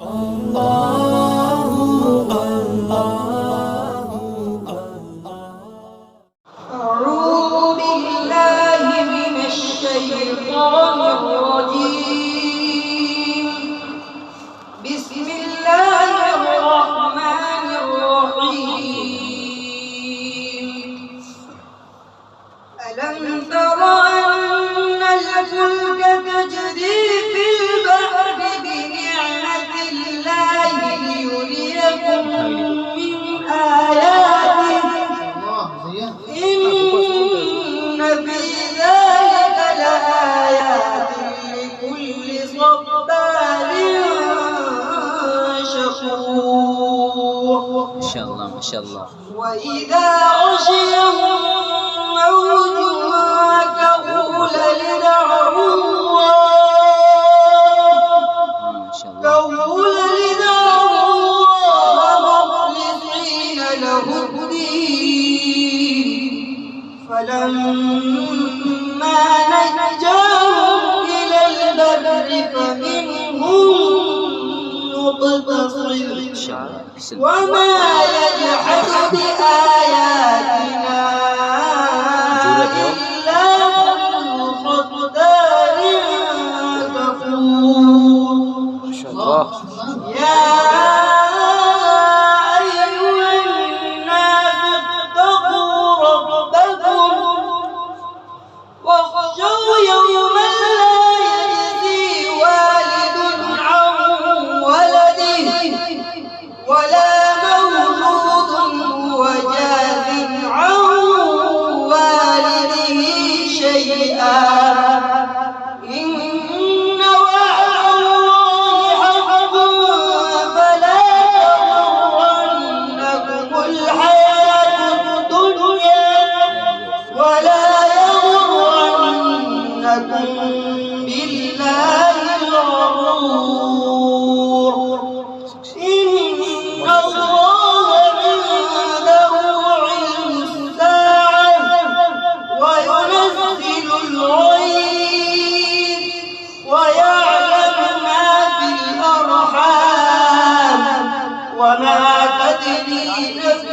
أعوذ بالله من الشيطان الرجيم. بسم الله الرحمن الرحيم. ألم تر أن الفلك تجري في البحر بنعمة الله ليريكم من آياته إن في ذلك لآيات لكل صبار شكور. ما شاء الله ما شاء الله. وإذا غشيهم موج كظلل دعوا الله مخلصين له الدين فلما نجاهم إلى البر فمنهم مقتصد وما يجحد بآياتنا إلا كل ختار كفور. يا أيها الناس اتقوا ربكم واخشوا يوما لا يجزي والد عن ولده ولا مولود هو جاز عن والده شيئا إن وعد الله حق فلا تغرنكم الحياة الدنيا ولا يغرنكم بالله الغرور. إن الله عنده علم الساعة وينزل الغيث ويعلم ما في الأرحام وما تدري نفس